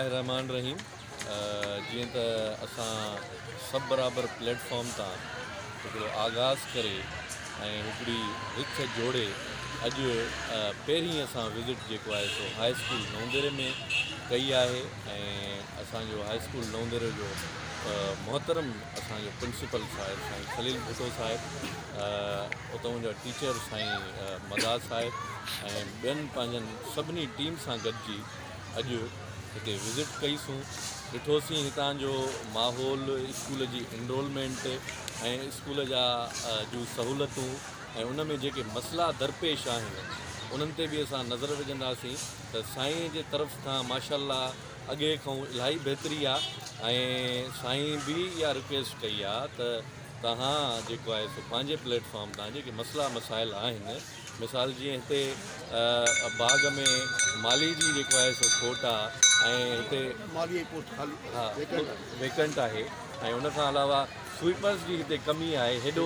बिस्मिल्लाहिर्रहमानिर्रहीम। जीअं त असां सभु बराबरि प्लेटफॉर्म तां हिकिड़ो आगाज़ करे ऐं हिकिड़ी रिथ जोड़े अॼु पहिरीं असां विज़िट जेको आहे सो हाई स्कूल नवंदेरे में कई आहे। ऐं असांजो हाई स्कूल नवंदेरे जो मोहतरम असांजो प्रिंसिपल साहिबु साईं खलील भुट्टो साहिबु, उतां जा टीचर साईं मदाद साहिबु ऐं ॿियनि पंहिंजनि सभिनी टीम सां गॾिजी अॼु हिते विज़िट कईसूं। ॾिठोसीं हितां जो माहौल, स्कूल जी इनरोलमेंट ऐं स्कूल जा जूं सहूलियतूं ऐं उन में जेके मसइला दरपेश आहिनि उन्हनि ते बि असां नज़र विझंदासीं त साईं जे तरफ़ खां माशाल्लाह अॻे खां इलाही बहितरी आहे। ऐं साईं बि इहा रिक्वेस्ट कई आहे त तव्हां जेको आहे सो पंहिंजे प्लेटफॉर्म तां जेके मसइला मसाइल आहिनि, मिसाल जीअं हिते बाग़ में माली जी जेको आहे सो खोट आहे ऐं हिते माली पोस्ट खाली हा वेकेंट आहे ऐं उनखां अलावा स्वीपर्स जी हिते कमी आहे। हेॾो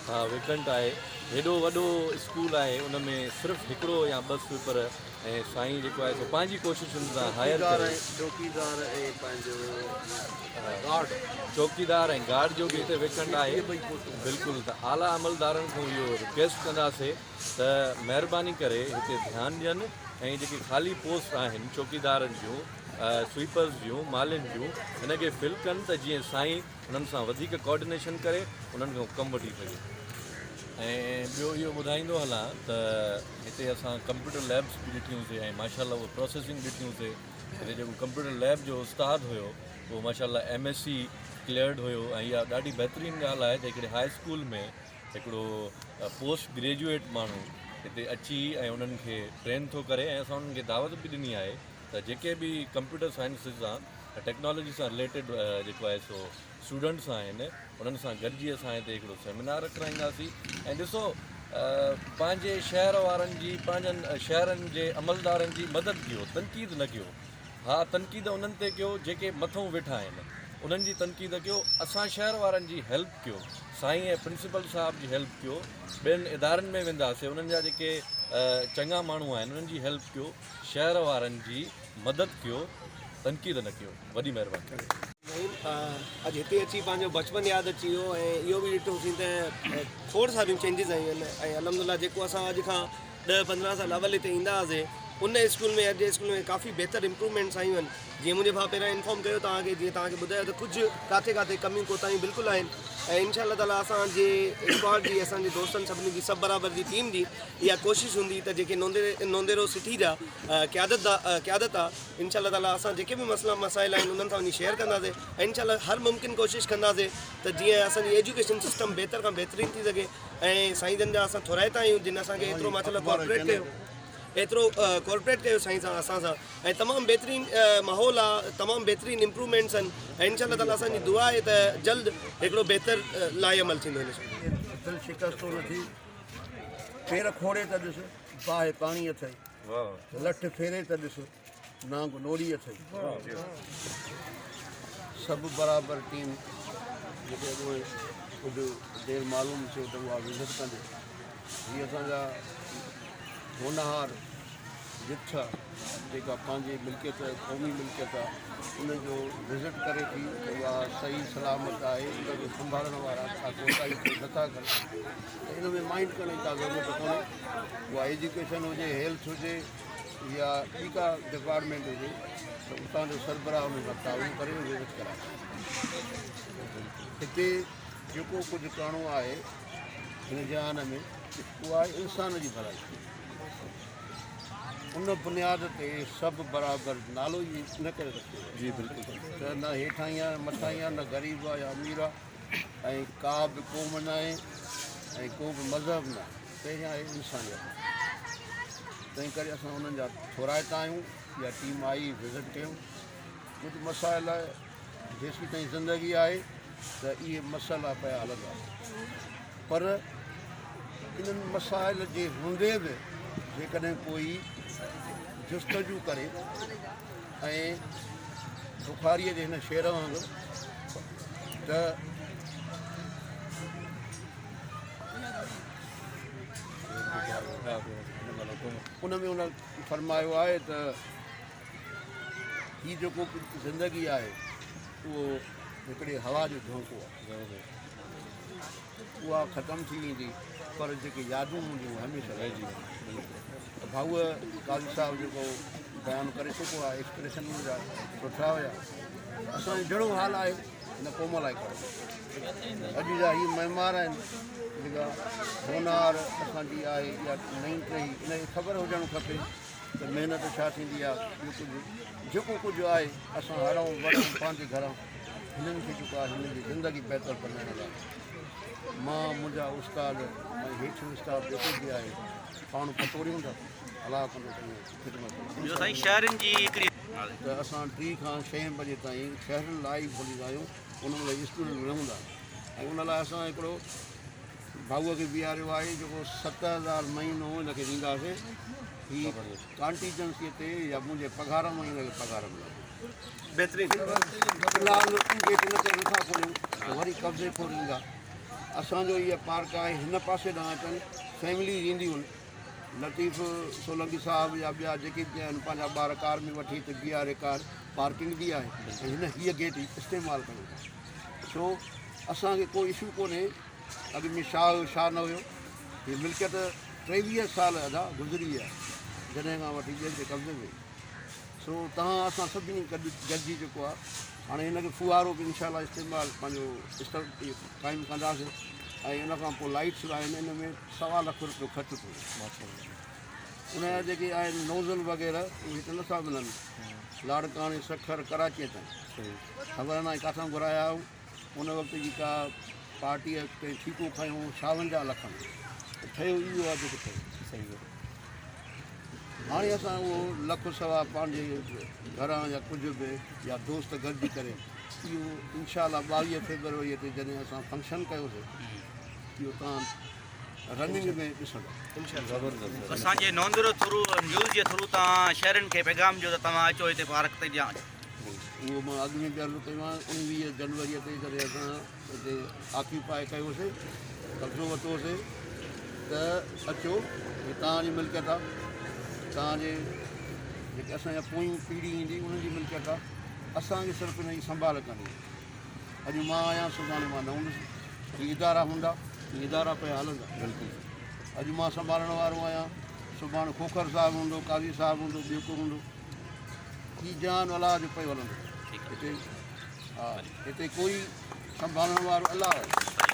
हा वेकेंट आहे, हेॾो वॾो स्कूल आहे, उन में सिर्फ़ु हिकिड़ो या ॿ स्वीपर ऐं साईं जेको आहे सो पंहिंजी कोशिशुनि सां हायर करे चौकीदार ऐं पंहिंजो गार्ड चौकीदार ऐं गार्ड जो बि हिते वेकेंट आहे। बिल्कुलु, त आला अमलदारनि खां इहो रिक्वेस्ट कंदासीं त महिरबानी करे हिते ध्यानु ॾियनि ऐं जेके ख़ाली पोस्ट आहिनि चौकीदारनि जूं, स्वीपर्स जूं, मालियुनि जूं, हिनखे फिल कनि त जीअं साईं उन्हनि सां वधीक कोऑर्डिनेशन करे उन्हनि खां कमु वठी सघे। ऐं ॿियो इहो ॿुधाईंदो हलां त हिते असां कंप्यूटर लैब्स बि ॾिठियूंसीं ऐं माशाल्लाह उहो प्रोसेसिंग ॾिठियूंसीं। हिते जेको कंप्यूटर लैब जो उस्तादु हुयो उहो माशाल्लाह MSc क्लियर्ड हुयो ऐं इहा ॾाढी बहितरीनु ॻाल्हि आहे त हिकिड़े हाई स्कूल में हिकिड़ो पोस्ट ग्रेजुएट माण्हू हिते अची ऐं उन्हनि खे ट्रेन थो करे। ऐं असां उन्हनि खे दावत बि ॾिनी आहे त जेके बि कंप्यूटर साइंसिस सां टेक्नोलॉजी सां रिलेटेड जेको आहे सो स्टूडेंट्स आहिनि उन्हनि सां गॾिजी असां हिते हिकिड़ो सेमिनार रखाईंदासीं। ऐं ॾिसो पंहिंजे शहर वारनि जी, पंहिंजनि शहरनि जे अमलदारनि जी मदद कयो, तनक़ीद न कयो। हा, तनक़ीद उन्हनि ते कयो जेके मथां वेठा आहिनि, उन्हनि जी तनक़ीद कयो। असां शहर वारनि जी हेल्प कयो, साईं ऐं प्रिंसिपल साहिब जी हेल्प कयो। ॿियनि इदारनि में वेंदासीं, उन्हनि जा जेके चङा माण्हू आहिनि उन्हनि जी हेल्प कयो, शहर वारनि जी मदद कयो, तनक़ीद न कयो। वॾी महिरबानी। अॼु हिते अची पंहिंजो बचपन यादि अची वियो ऐं इहो बि ॾिठोसीं त खोड़ सारियूं चेंजिस आयूं आहिनि। ऐं अलहमदिल्ला जेको असां अॼु खां 10-15 साल अवल हिते ईंदा हुआसीं, उन स्कूल में अॼु स्कूल में काफ़ी बहितरु इम्प्रूवमेंट्स आयूं आहिनि। जीअं मुंहिंजे भाउ पहिरियां इंफॉर्म कयो तव्हांखे, जीअं तव्हांखे ॿुधायो त कुझु किथे किथे कमियूं कोताहियूं बिल्कुलु आहिनि। ऐं इंशाअल्लाह ताला असांजे स्क्वाड जी, असांजे दोस्तनि सभिनी जी सभु बराबरि जी टीम जी इहा कोशिशि हूंदी त जेके नवंदेरो सिटी जा क़यादत आहे, इंशाअल्लाह ताला असां जेके बि मसइला मसाइल आहिनि उन्हनि सां वञी शेयर कंदासीं ऐं इंशाअल्लाह हर मुमकिन कोशिशि कंदासीं त जीअं असांजी एजुकेशन सिस्टम बहितर खां बहितरीनु थी सघे। ऐं साईं जन जा असां थोराइता आहियूं जिन असांखे एतिरो माशाअल्लाह कोऑपरेट कयो साईं सां, असां सां। ऐं तमामु बहितरीनु माहौल आहे, तमामु बहितरीनु इम्प्रूवमेंट्स आहिनि। ऐं इंशाअल्लाह ताला असांजी दुआ आहे त जल्द हिकिड़ो बहितरु लाइअमल थींदो हिन शइ। दिलि शिकस्तो न थी, पेर खोड़े त ॾिस, बाहि पाणी अथई, लठ फेरे त ॾिस, नांग नोड़ी अथई। सभु बराबरि टीम जेके उहे कुझु देरि मालूम थियो त उहा विज़िट कंदे। हीअ असांजा होनहार जिथ जेका पंहिंजी मिल्कियत, क़ौमी मिल्कियत आहे, उनजो विज़िट करे थी उहा सही सलामत आहे, उनखे संभालण वारा छा कोताही नथा कनि। त इन में माइंड करण जी का ज़रूरत कोन्हे। उहा एजुकेशन हुजे, हेल्थ हुजे या ॿी का डिपार्टमेंट हुजे, त उतां जो सरबराह उन सां ताउन करे विज़िट कराए। हिते जेको कुझु करिणो आहे हिन जहान में, उहा आहे इंसान जी भलाई। उन बुनियाद ते सभु बराबरि नालो ई न करे रखियो जी। बिल्कुलु, त न हेठां ई आहे न मथां ई आहे, न ग़रीब आहे या अमीर आहे, ऐं का बि क़ौम न आहे ऐं को बि मज़हब न आहे, पहिरियां आहे इंसानियत। तंहिं करे असां उन्हनि जा थोराइता आहियूं। इहा टीम आई, विज़िट कयूं। कुझु मसाइल जेसीं ताईं ज़िंदगी आहे त इहे मसाइला पिया हलंदा, पर इन्हनि मसाइल जे हूंदे बि जेकॾहिं कोई जुस्तजू करे ऐं बुखारीअ जे हिन शेर वांगुरु त उन में उन फरमायो आहे त हीअ जेको ज़िंदगी आहे उहो हिकिड़े हवा जो झोंको आहे, उहा ख़तमु थी वेंदी, पर जेके यादूं हूंदियूं हमेशह रहिजी। भाऊअ काज़ी साहिबु जेको बयानु करे चुको आहे, एक्सप्रेशन मुंहिंजा सुठा हुया। असांजो जहिड़ो हाल आहे हिन कोमल आहे अॼु जा हीअ महिमान आहिनि जेका होनार असांजी आहे या नई टही, हिनखे ख़बर हुजणु खपे त महिनत छा थींदी आहे। ॿियो कुझु जेको कुझु आहे असां हरऊं वड़ूं पंहिंजे घरां हिननि खे जेको आहे हिननि जी ज़िंदगी बहितर बनाइण लाइ मां, मुंहिंजा उस्ताद ऐं हेठि स्टाफ जेको बि आहे पाण पतोड़ियूं था अलाह कंदो ख़िदमत। त असां 3 खां 6 बजे ताईं शहरनि लाइ खोलींदा आहियूं, उन महिल स्टूडेंट रहंदा ऐं उन लाइ असां हिकिड़ो भाऊअ खे बीहारियो आहे जेको 7000 महीनो हिनखे ॾींदासीं। हीअ कॉन्टीजेंसीअ ते या मुंहिंजे पघार मां ई हिनखे पघार मिलंदो बहितरीनु। फ़िलहाल गेट हिन करे नथा खोलियूं त वरी कब्ज़े खोलींदा। असांजो इहा पार्क आहे, हिन पासे ॾांहुं अचनि फैमिलीज़ ईंदियूं आहिनि, लतीफ़ सोलंकी साहिबु या ॿिया जेके बि आहिनि पंहिंजा ॿार कार में वठी हिते बीहारे कार पार्किंग बि आहे ऐं हिन हीअ गेट इस्तेमालु कयूं था। छो असांखे कोई इशू कोन्हे अॻु में छा हुयो छा न हुयो। हीअ मिल्कियत 23 साल अदा गुज़री आहे जॾहिं खां वठी ॿियनि जे कब्ज़े में। सो तव्हां असां सभिनी गॾिजी जेको आहे हाणे हिनखे फुआरो बि इनशाला इस्तेमालु पंहिंजो क़ाइमु कंदासीं ऐं इन खां पोइ लाइट्स आहिनि, इन में 1.25 लख रुपयो ख़र्चु थियो। उनजा जेके आहिनि नोज़ल वग़ैरह उहे हिते नथा मिलनि, लाड़काणे सखर कराची ताईं ख़बर न आहे किथां घुराया आहियूं। उन वक़्त जी का पार्टीअ ते ठीकु खयूं 56 लख में ठहियो इहो आहे जेको ठहियो। हाणे असां उहो 1 लख सवा पंहिंजे घरां या कुझु बि या दोस्त गॾिजी करे इहो इनशाला 22 फेबरवरी ते जॾहिं असां फंक्शन कयोसीं इहो तव्हां रनिंग में ॾिसंदा। असांजे नोंदरो थ्रू न्यूज़ जे थ्रू तव्हां शहरनि खे पैगाम ॾियो त तव्हां अचो हिते पार्क ते ॼाण। उहो मां अॻु में बि अर्ज़ु कयो आहे 19 जनवरीअ ते जॾहिं असां हिते ऑक्यूपाए कयोसीं, कब्ज़ो वरितोसीं त अचो हे तव्हांजी मिल्कियत आहे, तव्हांजे जेके असांजा पोयूं पीढ़ी ईंदी उन्हनि जी मिल्कियत आहे। असांखे सिर्फ़ु हिन जी संभाल करणी। अॼु मां आहियां सुभाणे मां न हूंदुसि, हीअ इदारा हूंदा हीअ इदारा पिया हलंदा। बिल्कुलु अॼु मां संभालण वारो आहियां, सुभाणे खोखर साहिबु हूंदो, काज़ी साहिबु हूंदो, ॿियो को हूंदो। हीअ जान अलाह जो पियो हलंदो हिते। हा हिते कोई संभालण वारो अलाह आहे।